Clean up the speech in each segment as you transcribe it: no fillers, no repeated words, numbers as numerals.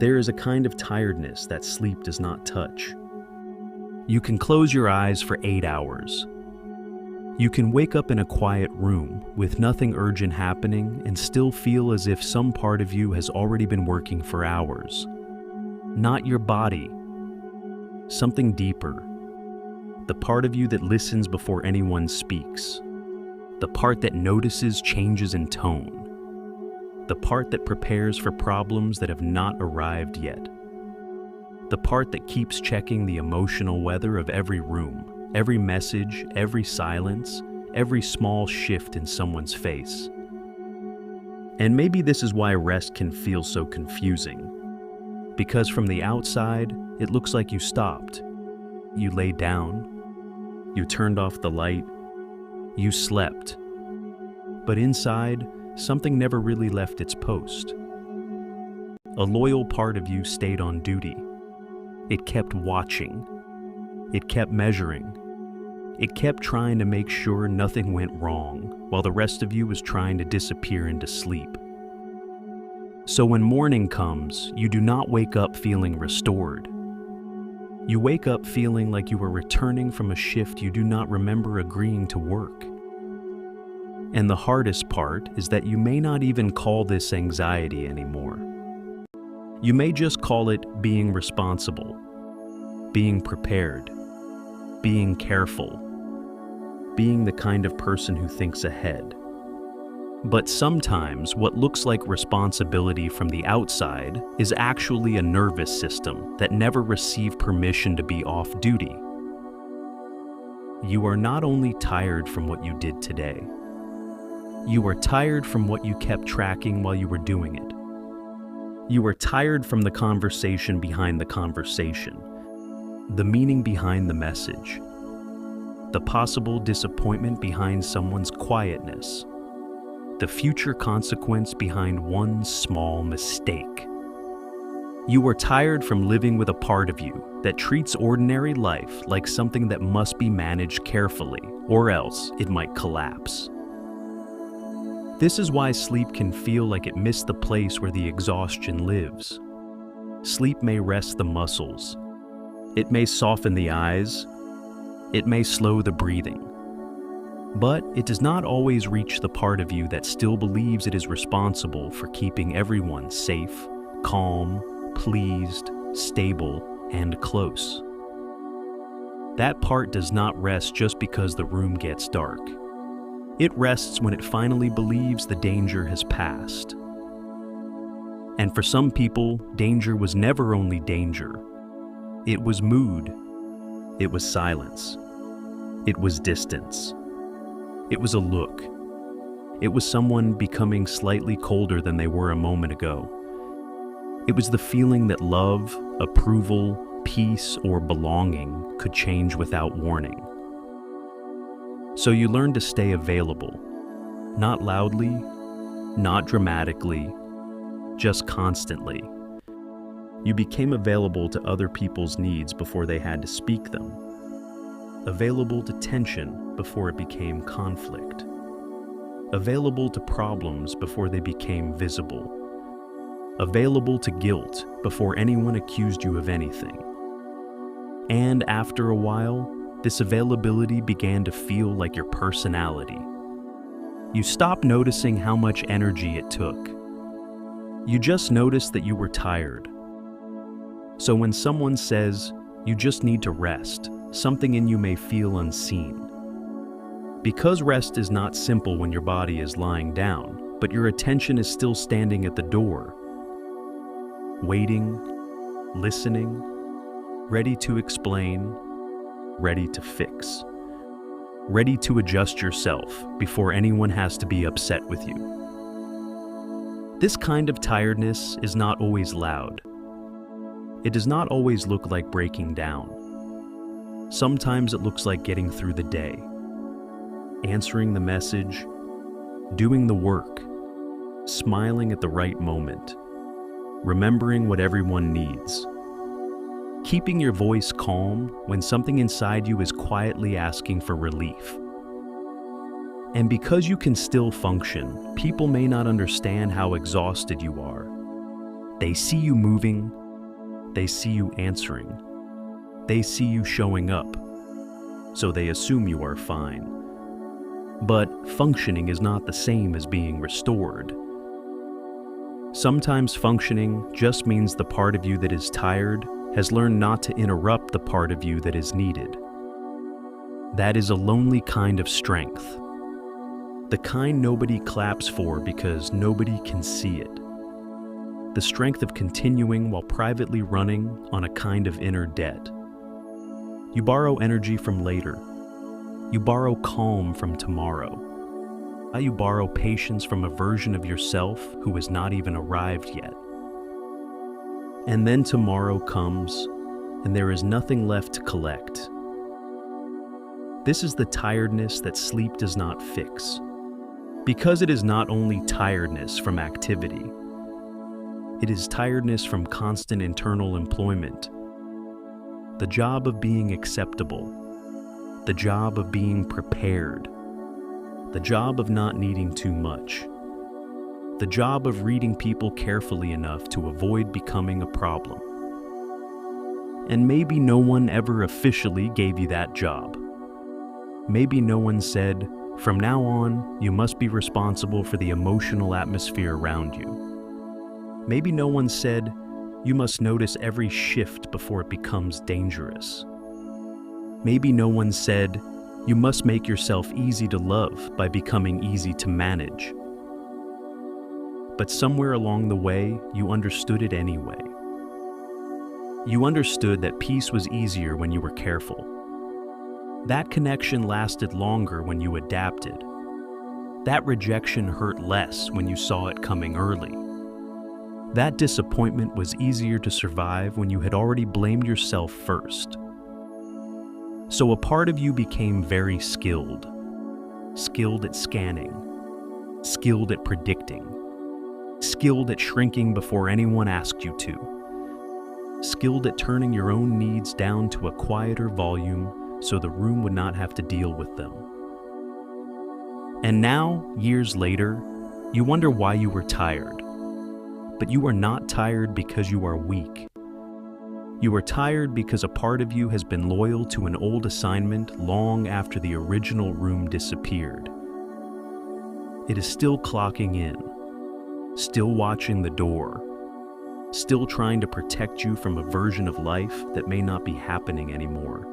There is a kind of tiredness that sleep does not touch. You can close your eyes for 8 hours. You can wake up in a quiet room with nothing urgent happening and still feel as if some part of you has already been working for hours. Not your body. Something deeper. The part of you that listens before anyone speaks. The part that notices changes in tone. The part that prepares for problems that have not arrived yet. The part that keeps checking the emotional weather of every room, every message, every silence, every small shift in someone's face. And maybe this is why rest can feel so confusing. Because from the outside, it looks like you stopped. You lay down. You turned off the light. You slept. But inside, something never really left its post. A loyal part of you stayed on duty. It kept watching. It kept measuring. It kept trying to make sure nothing went wrong, while the rest of you was trying to disappear into sleep. So when morning comes, you do not wake up feeling restored. You wake up feeling like you are returning from a shift you do not remember agreeing to work. And the hardest part is that you may not even call this anxiety anymore. You may just call it being responsible, being prepared, being careful, being the kind of person who thinks ahead. But sometimes what looks like responsibility from the outside is actually a nervous system that never received permission to be off duty. You are not only tired from what you did today, you are tired from what you kept tracking while you were doing it. You are tired from the conversation behind the conversation, the meaning behind the message, the possible disappointment behind someone's quietness, the future consequence behind one small mistake. You are tired from living with a part of you that treats ordinary life like something that must be managed carefully, or else it might collapse. This is why sleep can feel like it missed the place where the exhaustion lives. Sleep may rest the muscles. It may soften the eyes. It may slow the breathing. But it does not always reach the part of you that still believes it is responsible for keeping everyone safe, calm, pleased, stable, and close. That part does not rest just because the room gets dark. It rests when it finally believes the danger has passed. And for some people, danger was never only danger. It was mood. It was silence. It was distance. It was a look. It was someone becoming slightly colder than they were a moment ago. It was the feeling that love, approval, peace, or belonging could change without warning. So you learn to stay available, not loudly, not dramatically, just constantly. You became available to other people's needs before they had to speak them. Available to tension before it became conflict. Available to problems before they became visible. Available to guilt before anyone accused you of anything. And after a while, this availability began to feel like your personality. You stopped noticing how much energy it took. You just noticed that you were tired. So when someone says, you just need to rest, something in you may feel unseen. Because rest is not simple when your body is lying down, but your attention is still standing at the door, waiting, listening, ready to explain, ready to fix, ready to adjust yourself before anyone has to be upset with you. This kind of tiredness is not always loud. It does not always look like breaking down. Sometimes it looks like getting through the day, answering the message, doing the work, smiling at the right moment, remembering what everyone needs. Keeping your voice calm when something inside you is quietly asking for relief. And because you can still function, people may not understand how exhausted you are. They see you moving, they see you answering, they see you showing up, so they assume you are fine. But functioning is not the same as being restored. Sometimes functioning just means the part of you that is tired has learned not to interrupt the part of you that is needed. That is a lonely kind of strength. The kind nobody claps for because nobody can see it. The strength of continuing while privately running on a kind of inner debt. You borrow energy from later. You borrow calm from tomorrow. You borrow patience from a version of yourself who has not even arrived yet. And then tomorrow comes, and there is nothing left to collect. This is the tiredness that sleep does not fix. Because it is not only tiredness from activity, it is tiredness from constant internal employment. The job of being acceptable, the job of being prepared, the job of not needing too much, the job of reading people carefully enough to avoid becoming a problem. And maybe no one ever officially gave you that job. Maybe no one said, from now on, you must be responsible for the emotional atmosphere around you. Maybe no one said, you must notice every shift before it becomes dangerous. Maybe no one said, you must make yourself easy to love by becoming easy to manage. But somewhere along the way, you understood it anyway. You understood that peace was easier when you were careful. That connection lasted longer when you adapted. That rejection hurt less when you saw it coming early. That disappointment was easier to survive when you had already blamed yourself first. So a part of you became very skilled. Skilled at scanning. Skilled at predicting. Skilled at shrinking before anyone asked you to. Skilled at turning your own needs down to a quieter volume so the room would not have to deal with them. And now, years later, you wonder why you were tired. But you are not tired because you are weak. You are tired because a part of you has been loyal to an old assignment long after the original room disappeared. It is still clocking in, still watching the door, still trying to protect you from a version of life that may not be happening anymore.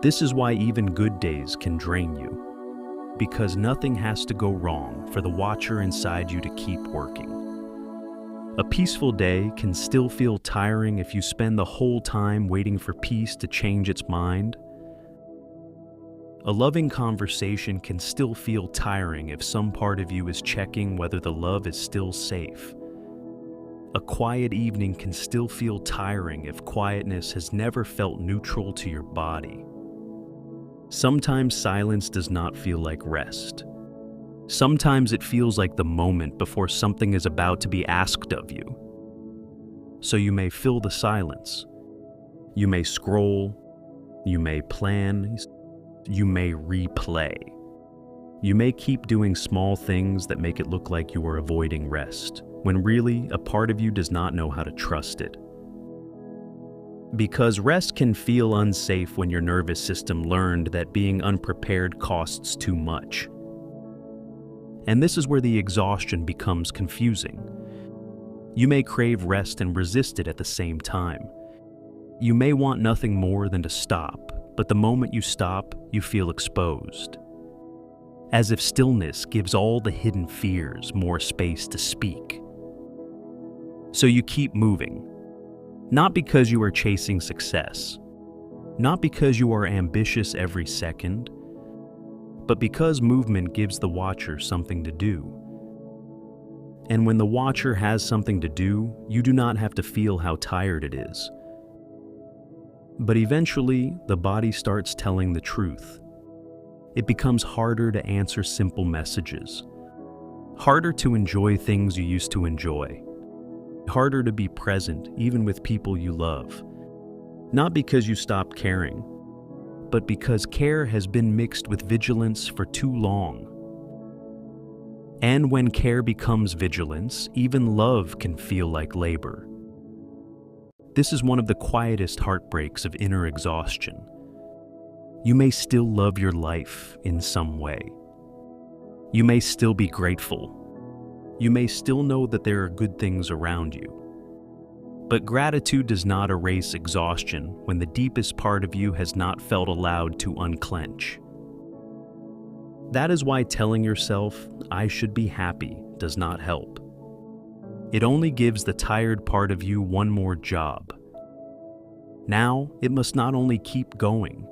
This is why even good days can drain you, because nothing has to go wrong for the watcher inside you to keep working. A peaceful day can still feel tiring if you spend the whole time waiting for peace to change its mind. A loving conversation can still feel tiring if some part of you is checking whether the love is still safe. A quiet evening can still feel tiring if quietness has never felt neutral to your body. Sometimes silence does not feel like rest. Sometimes it feels like the moment before something is about to be asked of you. So you may fill the silence. You may scroll. You may plan. You may replay. You may keep doing small things that make it look like you are avoiding rest, when really a part of you does not know how to trust it. Because rest can feel unsafe when your nervous system learned that being unprepared costs too much. And this is where the exhaustion becomes confusing. You may crave rest and resist it at the same time. You may want nothing more than to stop, but the moment you stop, you feel exposed. As if stillness gives all the hidden fears more space to speak. So you keep moving. Not because you are chasing success, not because you are ambitious every second, but because movement gives the watcher something to do. And when the watcher has something to do, you do not have to feel how tired it is. But eventually, the body starts telling the truth. It becomes harder to answer simple messages, harder to enjoy things you used to enjoy. Harder to be present, even with people you love. Not because you stopped caring, but because care has been mixed with vigilance for too long. And when care becomes vigilance, even love can feel like labor. This is one of the quietest heartbreaks of inner exhaustion. You may still love your life in some way. You may still be grateful. You may still know that there are good things around you. But gratitude does not erase exhaustion when the deepest part of you has not felt allowed to unclench. That is why telling yourself, "I should be happy," does not help. It only gives the tired part of you one more job. Now, it must not only keep going,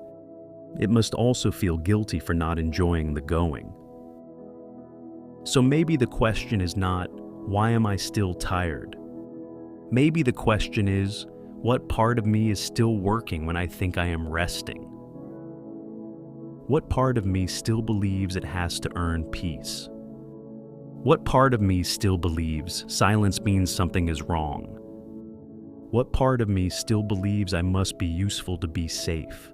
it must also feel guilty for not enjoying the going. So maybe the question is not, why am I still tired? Maybe the question is, what part of me is still working when I think I am resting? What part of me still believes it has to earn peace? What part of me still believes silence means something is wrong? What part of me still believes I must be useful to be safe?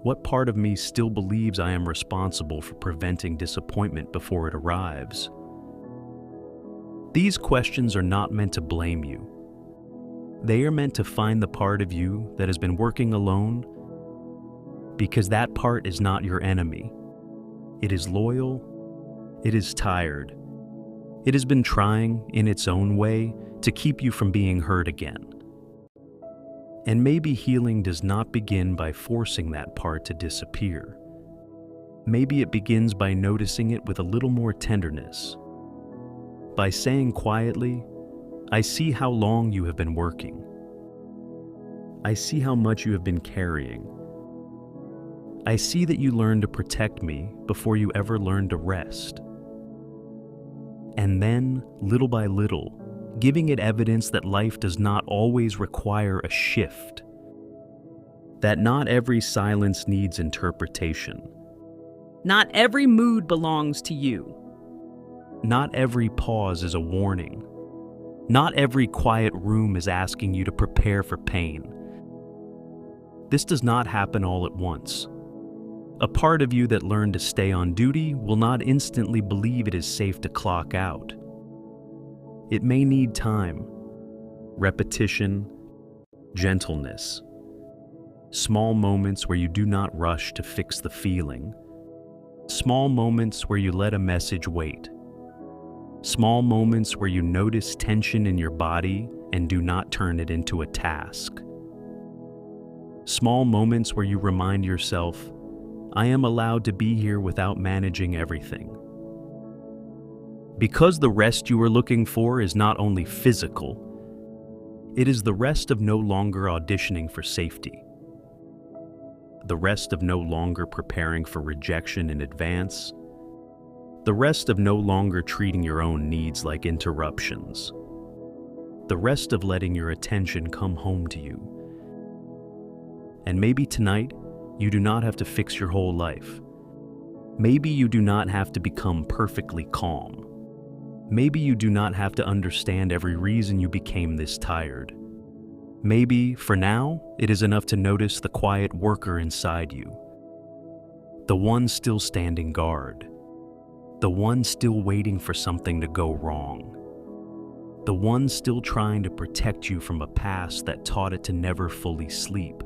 What part of me still believes I am responsible for preventing disappointment before it arrives? These questions are not meant to blame you. They are meant to find the part of you that has been working alone, because that part is not your enemy. It is loyal. It is tired. It has been trying, in its own way, to keep you from being hurt again. And maybe healing does not begin by forcing that part to disappear. Maybe it begins by noticing it with a little more tenderness. By saying quietly, "I see how long you have been working. I see how much you have been carrying. I see that you learned to protect me before you ever learned to rest." And then, little by little, giving it evidence that life does not always require a shift. That not every silence needs interpretation. Not every mood belongs to you. Not every pause is a warning. Not every quiet room is asking you to prepare for pain. This does not happen all at once. A part of you that learned to stay on duty will not instantly believe it is safe to clock out. It may need time, repetition, gentleness, small moments where you do not rush to fix the feeling, small moments where you let a message wait, small moments where you notice tension in your body and do not turn it into a task, small moments where you remind yourself, "I am allowed to be here without managing everything." Because the rest you are looking for is not only physical, it is the rest of no longer auditioning for safety, the rest of no longer preparing for rejection in advance, the rest of no longer treating your own needs like interruptions, the rest of letting your attention come home to you. And maybe tonight, you do not have to fix your whole life. Maybe you do not have to become perfectly calm. Maybe you do not have to understand every reason you became this tired. Maybe, for now, it is enough to notice the quiet worker inside you. The one still standing guard. The one still waiting for something to go wrong. The one still trying to protect you from a past that taught it to never fully sleep.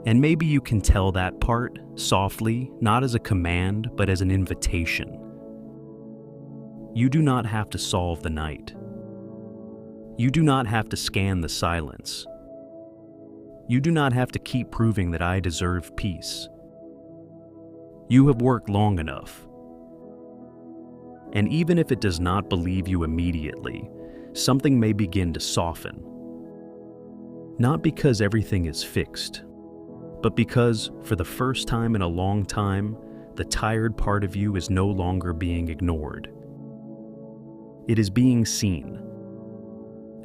And maybe you can tell that part, softly, not as a command, but as an invitation. You do not have to solve the night. You do not have to scan the silence. You do not have to keep proving that I deserve peace. You have worked long enough. And even if it does not believe you immediately, something may begin to soften. Not because everything is fixed, but because, for the first time in a long time, the tired part of you is no longer being ignored. It is being seen.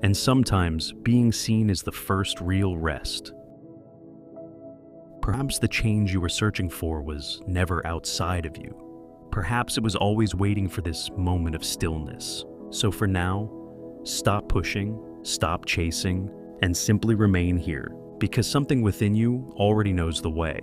And sometimes, being seen is the first real rest. Perhaps the change you were searching for was never outside of you. Perhaps it was always waiting for this moment of stillness. So for now, stop pushing, stop chasing, and simply remain here, because something within you already knows the way.